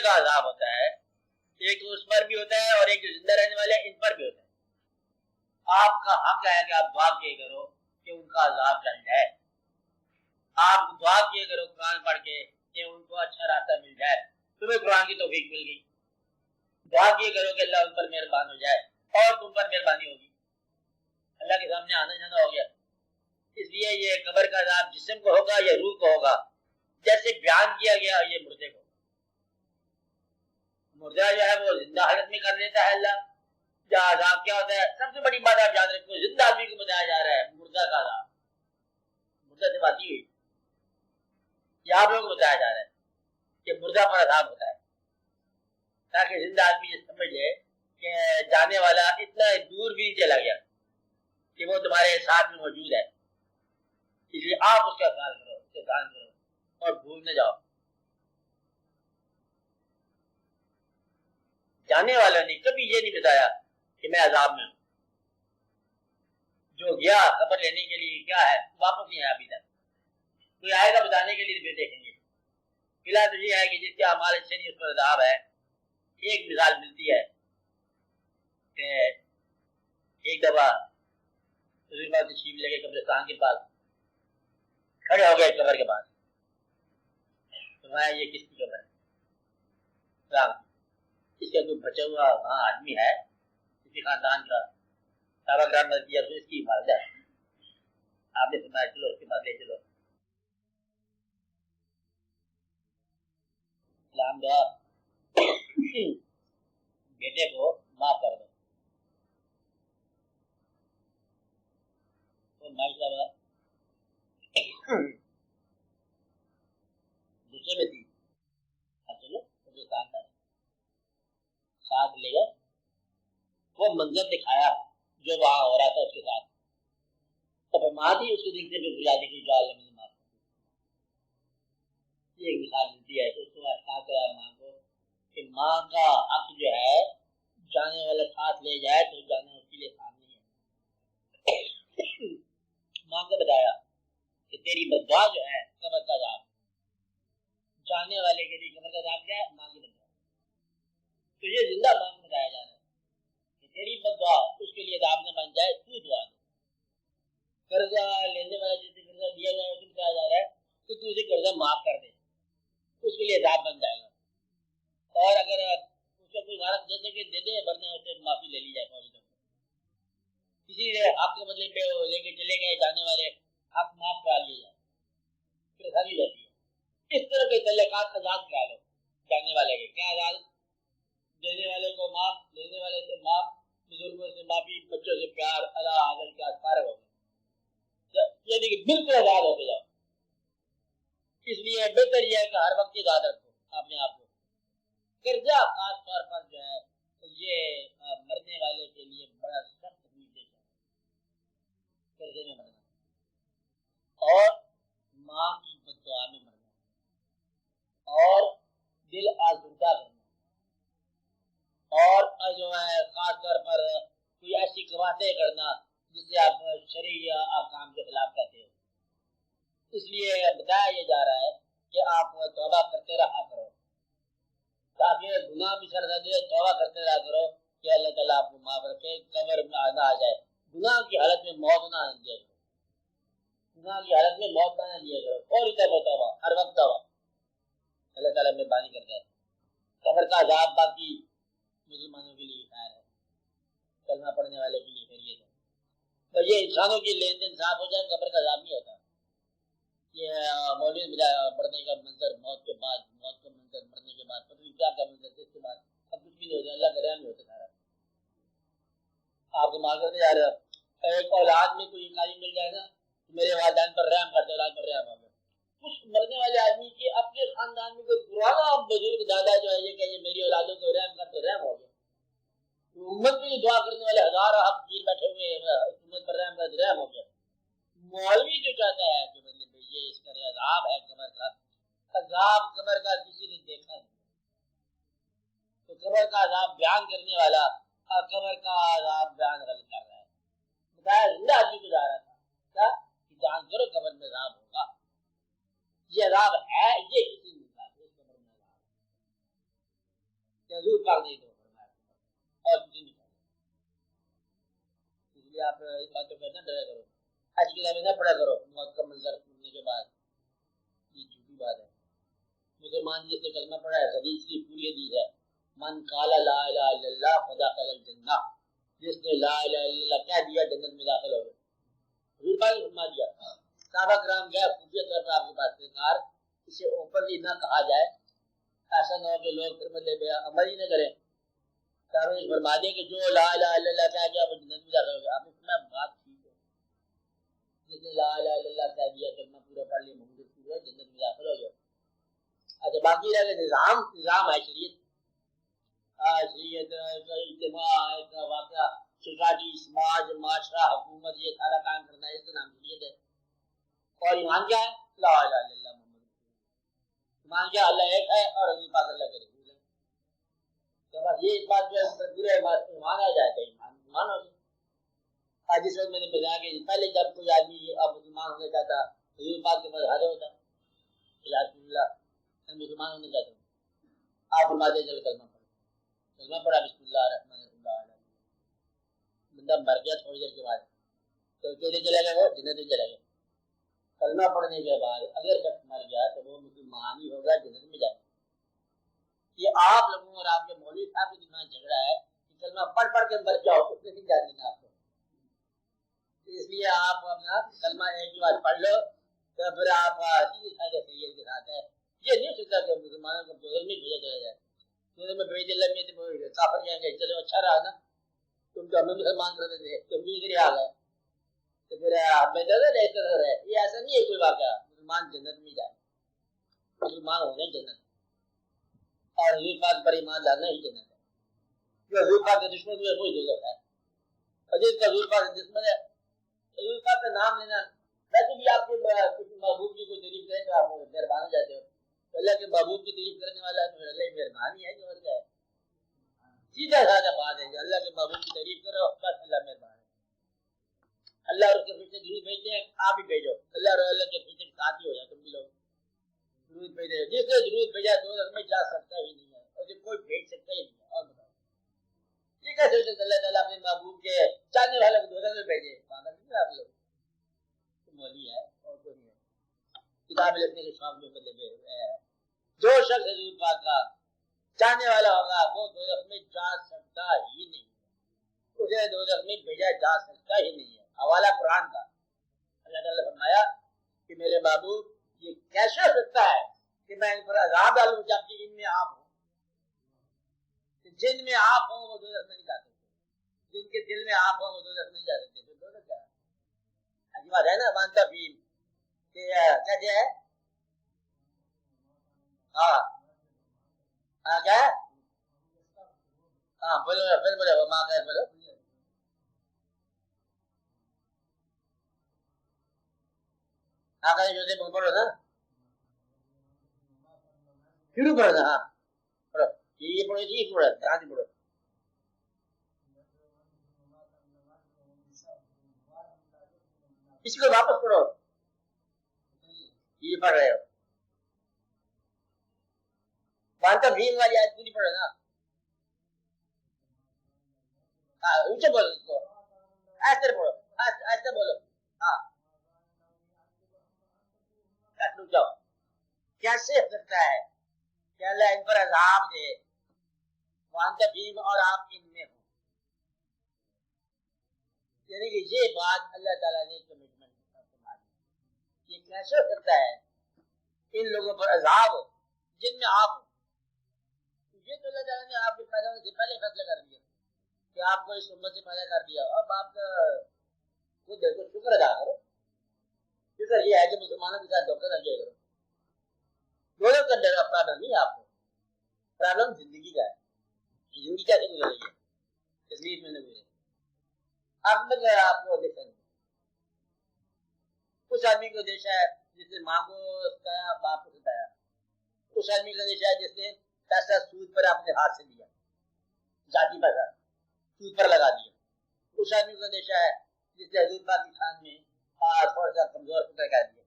کا عذاب ہوتا ہے، ایک تو اس پر بھی ہوتا ہے اور ایک جو زندہ رہنے والے ہیں ان پر بھی ہوتا ہے۔ آپ کا حق ہے کہ آپ دعا کیے کرو کہ ان کا عذاب ٹل جائے، آپ دعا کیے کرو قرآن پڑھ کے کہ ان کو اچھا راستہ مل جائے، تمہیں قرآن کی توفیق مل گئی، دعا کیے کرو کہ اللہ ان پر مہربان ہو جائے اور تم پر مہربانی ہوگی، اللہ کے سامنے آنا جانا ہو گیا۔ اس لیے یہ قبر کا عذاب جسم کو ہوگا یا روح کو ہوگا، جیسے بیان کیا گیا یہ مردے کو، مردہ جو ہے وہ زندہ حالت میں کر دیتا ہے اللہ، یا عذاب کیا ہوتا ہے؟ سب سے بڑی بات آپ یاد رکھو، زندہ آدمی کو بتایا جا رہا ہے مردہ کا عذاب، مردہ سے بات ہوئی یہ آپ لوگوں کو بتایا جا رہا ہے کہ مردہ پر عذاب ہوتا ہے، تاکہ زندہ آدمی یہ سمجھ لے کہ جانے والا اتنا دور بھی چلا گیا کہ وہ تمہارے ساتھ میں موجود ہے، اس لیے آپ اس کا خیال کرو، اس کا خیال کرو اور بھول نہ جاؤ۔ جانے والوں نے کبھی یہ نہیں بتایا کہ میں عذاب میں ہوں، جو گیا خبر لینے کے لیے کیا ہے واپس نہیں آیا ابھی تک، کوئی آئے گا بتانے کے لیے دیکھیں گے، فی الحال تو یہ ہے کہ جس کے اعمال اچھے نہیں اس پر عذاب ہے۔ ایک مثال ملتی ہے کہ ایک دفعہ حضور پاک تشریف لے گئے قبرستان کے پاس، کھڑے ہو گئے قبر کے پاس، فرمایا یہ کس کی قبر ہے؟ اس کا کوئی بچا ہوا وہاں آدمی ہے کسی خاندان کا، صحابہ کرام نے دیا تو اس کی حفاظت ہے، آپ نے فرمایا چلو اس کے پاس لے چلو، سلام دعا بیٹے کو معاف کر دو، تو ماشاء اللہ دوسرے میں تھی، چلو ہندوستان کا ساتھ لے گئے، وہ منظر دکھایا جو وہاں ہو رہا تھا اس کے ساتھ، تو ماں تھی اس کے دل سے بھی بلا دی کہ جو اللہ نے معاف کر دی۔ یہ ایک مثال ملتی ہے کہ اس کو احساس ہوا ماں کو کہ ماں کا حق جو ہے جانے والا ساتھ لے جائے تو جانا اس کے لیے آسان نہیں ہے۔ ماں کو بتایا کہ تیری بددعا جو ہے قبر کا عذاب، جانے والے کے لیے قبر کا عذاب کیا ہے؟ ماں کی بددعا، تو یہ زندہ ماں کو بتایا جا رہا ہے کہ تیری بددعا اس کے لیے عذاب نہ بن جائے، تو دعا دے، قرضہ لینے والا جسے قرضہ دیا جائے اسے بتایا جا رہا ہے کہ تو اسے قرضہ معاف کر دے، اس کے لیے عذاب بن جائے گا، اور اگر اس کو کوئی غارت دے سکے دے دے، ورنہ اسے معافی لے لی جائے فوری طور پر، کسی نے حق کے بدلے پہ لے کے چلے گئے جانے والے حق معاف کرا لیے جائے، پھر ساری رہتی ہے۔ اس طرح کے تعلقات آزاد کرا لو جانے والے کے، کیا آزاد؟ دینے والے کو معاف، لینے والے سے معاف، بزرگوں سے معافی، بچوں سے پیار، اللہ عادل کے فارغ ہو گئے، یعنی کہ بالکل آزاد ہو جاؤ۔ اس لیے بہتر یہ ہے کہ ہر وقت یاد رکھو اپنے آپ کو، قرضہ خاص طور پر جو ہے یہ مرنے والے کے لیے بڑا سخت میٹھے ہے، قرضے میں مرنا اور ماں کی بددعا میں مرنا اور دل آزردہ کرنا، اور جو ہے خاص طور پر کوئی ایسی قوتیں کرنا جس سے آپ شرعی احکام کے خلاف کہتے ہو۔ اس لیے بتایا یہ جا رہا ہے کہ آپ توبہ کرتے رہا کرو، تاکہ گناہ بھی سر دے، توبہ کرتے رہا کرو کہ اللہ تعالیٰ آپ کو معاف رکھے، قبر میں نہ آ جائے، گناہ کی حالت میں موت نہ آنے دیا کرو، گناہ کی حالت میں موت نہ آنے دیا کرو، فوری توبہ، ہر وقت توبہ، اللہ تعالیٰ مہربانی کرتا ہے۔ قبر کا عذاب باقی مسلمانوں کے لیے خیر ہے، کلمہ پڑھنے والے کے لیے خیریت ہے، تو یہ انسانوں کی لین دین صاف ہو جائے، قبر کا عذاب نہیں ہوتا۔ یہ مولوی پڑھنے کا منظر، موت کے بعد، موت کا منظر، مرنے کے بعد، پتہ نہیں کیا کا منظر، اس کے بعد اب کچھ بھی نہیں ہوتا، اللہ کا رحم نہیں ہوتا سارا۔ آپ کو معذرت جا رہا ہے، ایک اولاد میں کوئی کاری مل جائے نا، میرے والدین پر رحم کرتے، اولاد پر رحم ہو گیا، اس مرنے والے آدمی کے اپنے خاندان میں کوئی پرانا بزرگ دادا جو ہے یہ کہ یہ میری اولادوں کو رحم کرتے، رحم ہو گیا، امت میں دعا کرنے والے ہزاروں حقیر بیٹھے ہوئے امت پر رحم کرتے، رحم ہو گیا۔ مولوی جو چاہتا ہے کہ مطلب یہ اس طرح عذاب ہے قبر کا، عذاب قبر کا کسی نے دیکھا نہیں، تو قبر کا عذاب بیان کرنے والا اور قبر کا عذاب بیان غلط کر رہا ہے۔ بتایا زندہ آدمی کو جا رہا تھا کیا کہ جان کرو قبر میں عذاب ہوگا، یہ عذاب ہے، یہ کسی نے کہا اس قبر میں عذاب ہے، حضور پاک نے تو فرمایا اور کسی نے کہا. اس لیے آپ اس باتوں پہ نہ ڈرا کرو، آج کی کتابیں نہ پڑھا کرو موت کا منظر سننے کے بعد. یہ جھوٹی بات ہے. مسلمان جس نے کلمہ پڑھا ہے، حدیث کی پوری حدیث ہے، من قال لا الہ الا اللہ فدخل الجنہ، جس نے لا الہ الا اللہ کہہ دیا جنت میں داخل ہو گئے. حضور پاک نے فرما دیا. صحابہ کرام گئے خفیہ طور پر آپ کے پاس سرکار اسے اوپنلی نہ کہا جائے، ایسا نہ ہو کہ لوگ پھر مطلب عمل ہی نہ کریں. تارویج فرما دیں کہ جو لا الہ الا اللہ کہہ گیا وہ جنت میں داخل ہو گیا. آپ نے فرمایا بات ٹھیک ہے، جس نے لا الہ الا اللہ کہہ دیا کلمہ پورا پڑھ لیا محمد رسول اللہ جنت میں داخل ہو گیا. اچھا باقی رہ گیا نظام ہے شریعت. شریعت اجتماع کا واقعہ، سوسائٹی، سماج، معاشرہ، حکومت، یہ سارا کام کرنا ہے، اس کا نام شریعت ہے. اور ایمان کیا ہے؟ لا الہ الا اللہ محمد رسول اللہ. ایمان کیا؟ اللہ ایک ہے اور حضور پاک اللہ کے رسول ہے. تو بس یہ اس بات جو پورے ایمان آ جائے گا، ایمان ہو گیا. آج جس وقت میں نے بتایا کہ پہلے جب کوئی آدمی اب مسلمان ہونے چاہتا حضور پاک کے پاس حاضر ہوتا اللہ میں مسلمان ہونے چاہتا ہوں، آپ فرماتے چل کلمہ پڑھو. کلمہ پڑھا بسم اللہ الرحمن الرحیم، بندہ مر گیا تھوڑی دیر کے بعد تو کیسے چلے گا؟ وہ جنت میں چلے گا. کلمہ پڑھنے کے بعد اگر شخص مر گیا تو وہ مسلمان ہی ہوگا، جنت میں جائے گا. یہ آپ لوگوں اور آپ کے مولوی صاحب کے درمیان جھگڑا ہے کہ کلمہ پڑھ پڑھ کے مر جاؤ، اس نے نہیں جانے گا آپ کو. اس لیے آپ اپنا کلمہ ایک ہی بار پڑھ لو تو پھر آپ سیدھی سادے سید کے ساتھ ہے. یہ نہیں سوچتا کہ مسلمانوں کو دوزخ میں بھیجا چلا جائے. دوزخ میں بھیج اللہ میں تو کافر جائیں گے، چلو اچھا رہا نا، تم تو ہمیں مسلمان کرتے تھے، تم بھی ادھر آ گئے تو پھر بہتر ہے. یہ ایسا نہیں ہے کوئی واقعہ. مسلمان جنت میں جائے، مسلمان ہونے جنت اور حضور پاک پر ایمان لانا ہی جنت ہے. جو حضور پاک کے دشمن ہوئے وہی دوزخ ہے. اور جس کا حضور پاک کے دشمن ہے، حضور پاک کا نام لینا، ویسے بھی آپ کے کسی محبوب کی کوئی تعریف کریں تو آپ مہربان ہو جاتے ہو. اللہ کے محبوب کی تعریف کرنے والا تو اللہ مہربانی ہے. جو اور کیا ہے، سیدھا سادہ بات ہے کہ اللہ کے محبوب کی تعریف کرو بس اللہ مہربان ہے. اللہ اور اس کے پیچھے درود بھیجتے ہیں، آپ بھی بھیجو. اللہ اور اللہ کے پیچھے ساتھی ہو جائے تم بھی لوگ درود بھیجے. جس نے درود بھیجا دوزخ میں جا سکتا ہی نہیں ہے، اور کوئی بھیج سکتا ہی نہیں ہے. اور بتاؤ یہ کیسے ہو سکتا اللہ تعالیٰ اپنے محبوب کے چاہنے والے کو دوزخ میں بھیجے؟ پاگل نہیں آپ لوگ. مولی ہے اور کوئی نہیں ہے. کتاب لکھنے کے شوق میں بدلے ہوئے ہیں. جو شخص حضور پاک کا چاہنے والا ہوگا وہ دوزخ میں جا سکتا ہی نہیں ہے، اسے دوزخ میں بھیجا جا سکتا ہی نہیں ہے. حوالہ قرآن کا. اللہ تعالیٰ نے فرمایا کہ میرے محبوب یہ کیسے ہو سکتا ہے کہ میں ان پر عذاب ڈالوں جبکہ ان میں آپ ہوں. جن میں آپ ہوں وہ دوزخ میں نہیں جا سکتے، جن کے دل میں آپ ہوں وہ دوزخ میں نہیں جا سکتے. پھر دوزخ کیا ہے؟ عجیب بات ہے نا. مانتا فیم کہ کیسے ہے؟ ہاں کیا ہے؟ ہاں بولو پھر بولو ماں کا بولو. جو سے پڑھو نا، شروع کرو نا. ہاں پڑھو یہ پڑھو جی، پڑھو دھیان سے پڑھو. اس کو واپس پڑھو، یہ پڑھ رہے ہو. مانتا بھیم والی آیت پوری پڑھو نا. ہاں اونچے بولو، اس کو ایسے پڑھو، ایسے بولو. ہاں جاؤ. کیسے ہو سکتا ہے کہ اللہ ان پر عذاب دے وانتا بھیم اور آپ ان میں ہوں؟ یعنی کہ یہ بات اللہ تعالیٰ نے کمٹمنٹ فرما دی. یہ کیسے ہو سکتا ہے ان لوگوں پر عذاب جن میں آپ ہوں؟ یہ تو اللہ تعالیٰ نے آپ کے پیدا ہونے سے پہلے فیصلہ کر دیا کہ آپ کو اس امت سے پیدا کر دیا. اب آپ کا خود دیکھو، شکر ادا کرو. شکر یہ ہے کہ مسلمانوں کے ساتھ دھوکہ نہ کیا کرو. دونوں کا پرابلم نہیں آپ کو، پرابلم زندگی کا ہے. زندگی کیسے گزر رہی ہے تکلیف میں نہ گزرے. اب میں آپ کو دیکھیں گے اس آدمی کو دیشا ہے جس نے ماں کو ستایا، باپ کو ستایا. اس آدمی کا دیشا ہے جس نے پیسہ سود پر اپنے ہاتھ سے لیا، ذاتی پیسہ سود پر لگا دیا. اس آدمی کا دیشا ہے جس نے حضور پاک کی شان میں تھوڑا سا کمزور فکر کر دیا،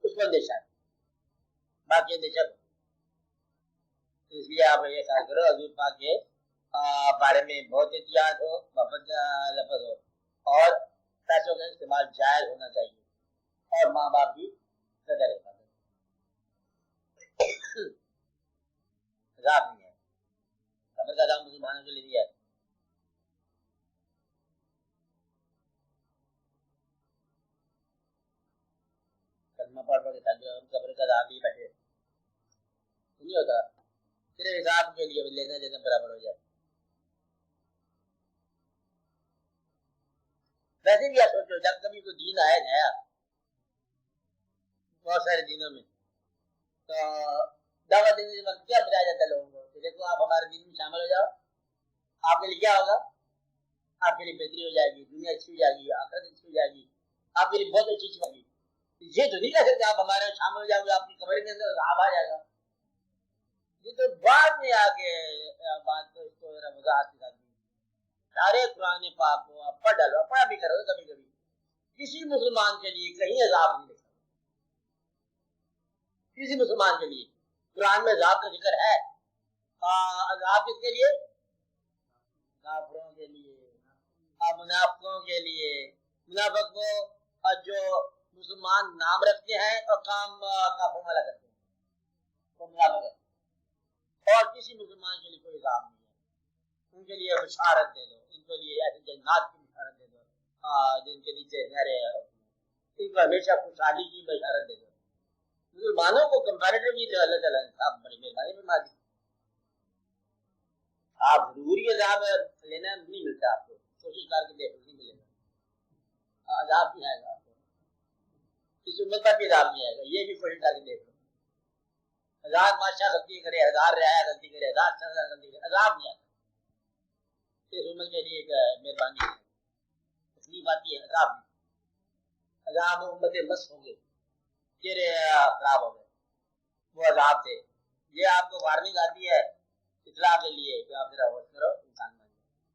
اس کو اندیشہ ہے. باقی اندیشہ کو اس لیے آپ یہ خیال کرو حضور پاک کے بارے میں بہت احتیاط ہو، محبت کا لفظ ہو، اور پیسوں کا استعمال جائز ہونا چاہیے، اور ماں باپ کی قدر حفاظت عذاب نہیں ہے، قبر کا عذاب مسلمانوں کے لیے نہیں ہے۔ کلمہ پڑھ پڑھ کے قبر کا عذاب بھی بیٹھے نہیں ہوتا، صرف حساب کے لیے لینا دینا برابر ہو جائے۔ ویسے بھی آپ سوچو، جب کبھی کوئی دین آیا نیا بہت سارے دینوں میں، تو دعوت دینے کے وقت کیا بتایا جاتا ہے لوگوں کو کہ دیکھو آپ ہمارے دین میں شامل ہو جاؤ، آپ کے لیے کیا ہوگا، آپ کے لیے بہتری ہو جائے گی، دنیا اچھی ہو جائے گی، آخرت اچھی ہو جائے گی، آپ کے لیے بہت اچھی چیز ہوگی۔ یہ تو نہیں کہہ سکتے آپ ہمارے شامل ہو جاؤ گے آپ کی قبر کے اندر عذاب آ جائے گا، یہ تو بعد میں آ کے بات کو اس کو وضاحت کے ساتھ سارے قرآن پاک کو آپ پڑھ ڈالو، پڑھا بھی کرو کبھی کبھی، کسی مسلمان کے لیے کہیں عذاب نہیں لکھا، کسی مسلمان کے لیے قرآن میں عذاب کا ذکر ہے، عذاب کس کے لیے، کافروں کے لیے، منافقوں کے لیے، منافق کو جو مسلمان نام رکھتے ہیں اور کام کافروں والا کرتے ہیں وہ منافق ہے، اور کسی مسلمان کے لیے کوئی عذاب نہیں ہے، ان کے لیے بشارت دے دو، ان کے لیے ایسی جنات کی بشارت دے دو جن کے نیچے نہریں ہیں، ان کو ہمیشہ خوشحالی کی بشارت دے دو۔ مسلمانوں کو کمپیریٹیولی تو اللہ تعالیٰ نے صاحب بڑی مہربانی فرما دی، آپ ضروری عذاب لینا نہیں ملتا، آپ کو کوشش کر کے دیکھو نہیں ملے گا، عذاب نہیں آئے گا آپ کو، اس امت پر بھی عذاب نہیں آئے گا، یہ بھی کوشش کر کے دیکھ لو، ہزار بادشاہ غلطی کرے، ہزار رعایا غلطی کرے، ہزار سردار غلطی کرے، عذاب نہیں آتا، اس امت کے لیے ایک مہربانی ہے، تکلیف آتی ہے، عذاب نہیں، عذاب امت مس ہوں گے، چہرے خراب ہو گئے وہ عذاب سے، یہ آپ کو وارننگ آتی ہے اطلاع کے لیے کہ آپ ذرا ہوش کرو، انسان